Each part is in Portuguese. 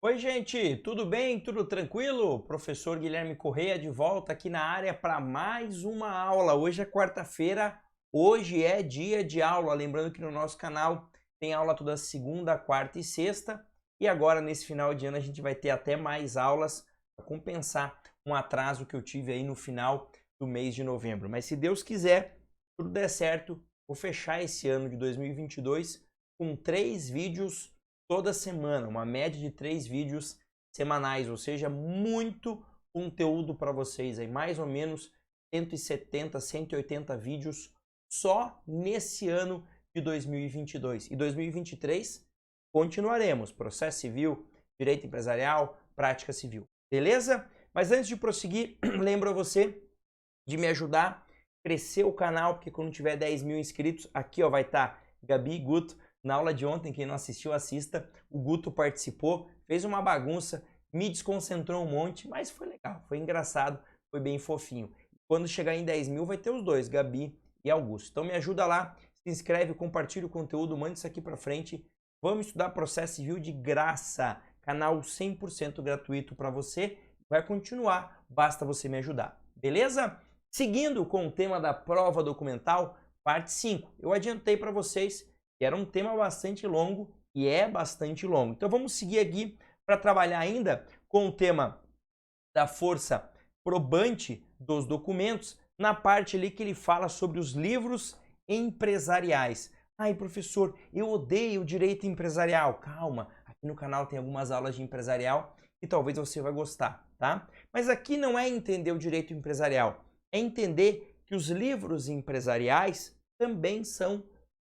Oi, gente, tudo bem? Tudo tranquilo? Professor Guilherme Correia de volta aqui na área para mais uma aula. Hoje é quarta-feira, hoje é dia de aula. Lembrando que no nosso canal tem aula toda segunda, quarta e sexta. E agora, nesse final de ano, a gente vai ter até mais aulas para compensar um atraso que eu tive aí no final do mês de novembro. Mas se Deus quiser, tudo der certo, vou fechar esse ano de 2022 com 3 vídeos toda semana, uma média de 3 vídeos semanais, ou seja, muito conteúdo para vocês aí, mais ou menos 170, 180 vídeos só nesse ano de 2022. E 2023 continuaremos, processo civil, direito empresarial, prática civil, beleza? Mas antes de prosseguir, lembro a você de me ajudar a crescer o canal, porque quando tiver 10 mil inscritos, aqui ó, vai estar Gabi e Guto. Na aula de ontem, quem não assistiu, assista. O Guto participou, fez uma bagunça, me desconcentrou um monte, mas foi legal, foi engraçado, foi bem fofinho. Quando chegar em 10 mil, vai ter os dois, Gabi e Augusto. Então me ajuda lá, se inscreve, compartilha o conteúdo, manda isso aqui pra frente. Vamos estudar processo civil de graça. Canal 100% gratuito para você. Vai continuar, basta você me ajudar. Beleza? Seguindo com o tema da prova documental, parte 5. Eu adiantei para vocês que era um tema bastante longo e é bastante longo. Então vamos seguir aqui para trabalhar ainda com o tema da força probante dos documentos, na parte ali que ele fala sobre os livros empresariais. Ai, professor, eu odeio direito empresarial. Calma, aqui no canal tem algumas aulas de empresarial e talvez você vai gostar, tá? Mas aqui não é entender o direito empresarial, é entender que os livros empresariais também são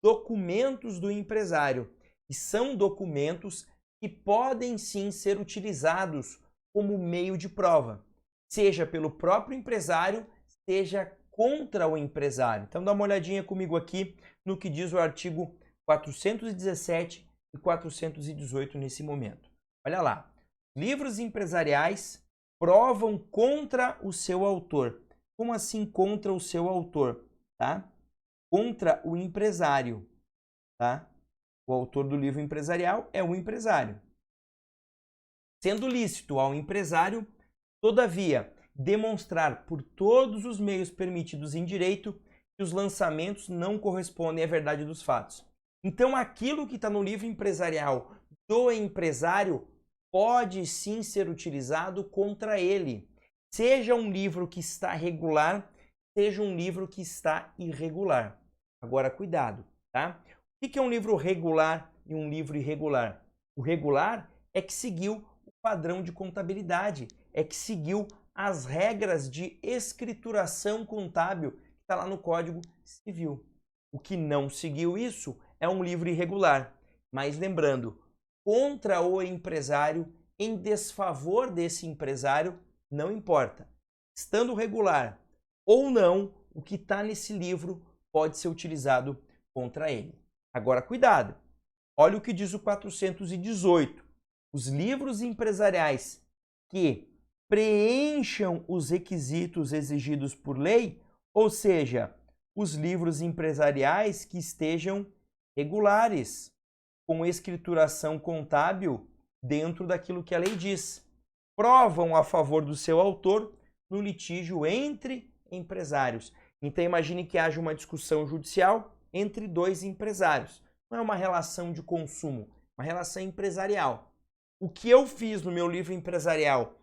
documentos do empresário, e são documentos que podem sim ser utilizados como meio de prova, seja pelo próprio empresário, seja contra o empresário. Então dá uma olhadinha comigo aqui no que diz o artigo 417 e 418 nesse momento. Olha lá, livros empresariais provam contra o seu autor. Como assim contra o seu autor? Tá? Contra o empresário, tá? O autor do livro empresarial é o empresário. Sendo lícito ao empresário, todavia, demonstrar por todos os meios permitidos em direito que os lançamentos não correspondem à verdade dos fatos. Então, aquilo que está no livro empresarial do empresário pode sim ser utilizado contra ele. Seja um livro que está regular, seja um livro que está irregular. Agora, cuidado, tá? O que é um livro regular e um livro irregular? O regular é que seguiu o padrão de contabilidade, é que seguiu as regras de escrituração contábil que está lá no Código Civil. O que não seguiu isso é um livro irregular. Mas lembrando, contra o empresário, em desfavor desse empresário, não importa. Estando regular ou não, o que está nesse livro pode ser utilizado contra ele. Agora, cuidado. Olha o que diz o 418. Os livros empresariais que preencham os requisitos exigidos por lei, ou seja, os livros empresariais que estejam regulares, com escrituração contábil dentro daquilo que a lei diz, provam a favor do seu autor no litígio entre empresários. Então imagine que haja uma discussão judicial entre dois empresários. Não é uma relação de consumo, uma relação empresarial. O que eu fiz no meu livro empresarial,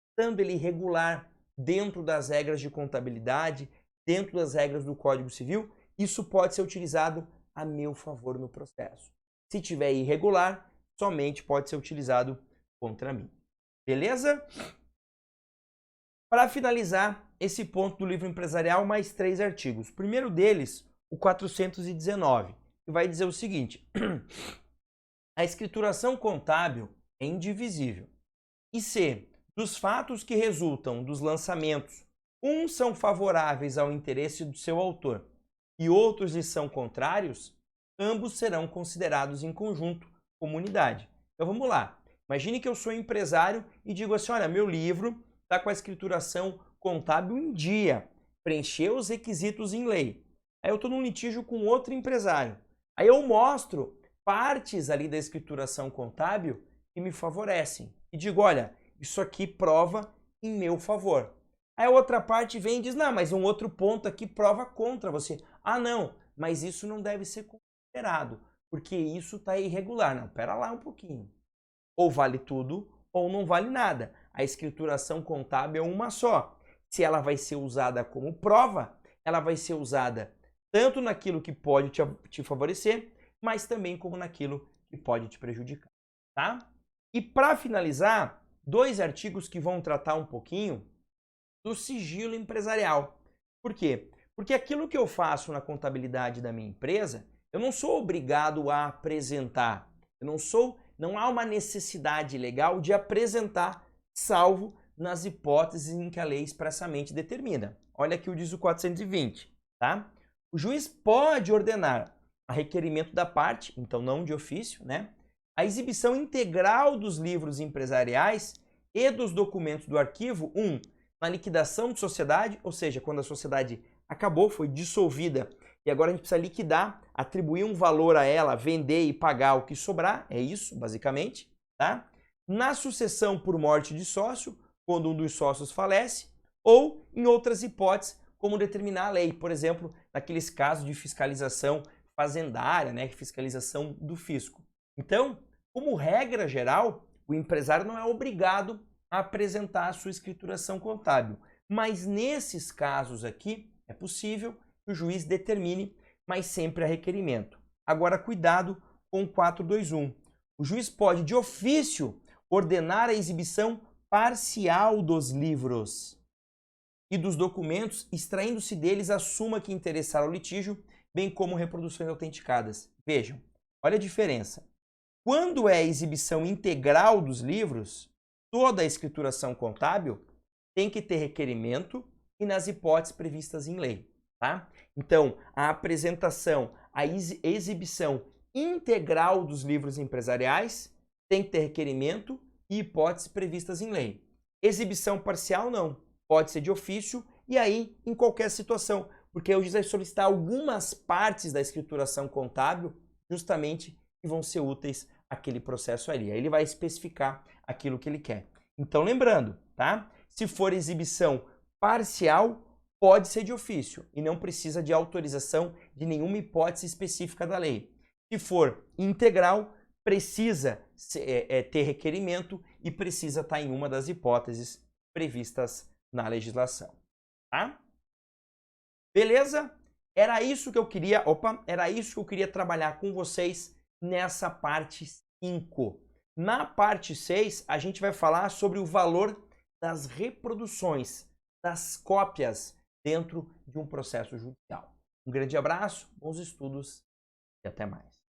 estando ele regular dentro das regras de contabilidade, dentro das regras do Código Civil, isso pode ser utilizado a meu favor no processo. Se tiver irregular, somente pode ser utilizado contra mim. Beleza? Para finalizar esse ponto do livro empresarial, mais 3 artigos. O primeiro deles, o 419, que vai dizer o seguinte: a escrituração contábil é indivisível. E se, dos fatos que resultam dos lançamentos, uns são favoráveis ao interesse do seu autor e outros lhe são contrários, ambos serão considerados em conjunto como unidade. Então vamos lá. Imagine que eu sou empresário e digo assim: olha, meu livro está com a escrituração contábil em dia, preencheu os requisitos em lei. Aí eu estou num litígio com outro empresário. Aí eu mostro partes ali da escrituração contábil que me favorecem. E digo, olha, isso aqui prova em meu favor. Aí a outra parte vem e diz, não, mas um outro ponto aqui prova contra você. Ah, não, mas isso não deve ser considerado, porque isso está irregular. Não, pera lá um pouquinho. Ou vale tudo, ou não vale nada. A escrituração contábil é uma só. Se ela vai ser usada como prova, ela vai ser usada tanto naquilo que pode te favorecer, mas também como naquilo que pode te prejudicar, tá? E para finalizar, 2 artigos que vão tratar um pouquinho do sigilo empresarial. Por quê? Porque aquilo que eu faço na contabilidade da minha empresa, eu não sou obrigado a apresentar. Não há uma necessidade legal de apresentar, salvo nas hipóteses em que a lei expressamente determina. Olha aqui o diz o 420, tá? O juiz pode ordenar, a requerimento da parte, então não de ofício, né? A exibição integral dos livros empresariais e dos documentos do arquivo, na liquidação de sociedade, ou seja, quando a sociedade acabou, foi dissolvida, e agora a gente precisa liquidar, atribuir um valor a ela, vender e pagar o que sobrar, é isso, basicamente, tá? Na sucessão por morte de sócio, quando um dos sócios falece, ou em outras hipóteses, como determinar a lei, por exemplo, naqueles casos de fiscalização fazendária, né, fiscalização do fisco. Então, como regra geral, o empresário não é obrigado a apresentar a sua escrituração contábil, mas nesses casos aqui é possível que o juiz determine, mas sempre a requerimento. Agora, cuidado com o 421. O juiz pode, de ofício, ordenar a exibição parcial dos livros e dos documentos, extraindo-se deles a suma que interessar ao litígio, bem como reproduções autenticadas. Vejam, olha a diferença. Quando é a exibição integral dos livros, toda a escrituração contábil tem que ter requerimento e nas hipóteses previstas em lei, tá? Então, a apresentação, a exibição integral dos livros empresariais tem que ter requerimento e hipóteses previstas em lei. Exibição parcial não, pode ser de ofício e aí em qualquer situação, porque o juiz vai solicitar algumas partes da escrituração contábil justamente que vão ser úteis àquele processo ali. Aí ele vai especificar aquilo que ele quer. Então, lembrando, tá? Se for exibição parcial, pode ser de ofício e não precisa de autorização de nenhuma hipótese específica da lei. Se for integral, precisa ter requerimento e precisa estar em uma das hipóteses previstas na legislação, tá? Beleza? Era isso que eu queria trabalhar com vocês nessa parte 5. Na parte 6, a gente vai falar sobre o valor das reproduções, das cópias dentro de um processo judicial. Um grande abraço, bons estudos e até mais.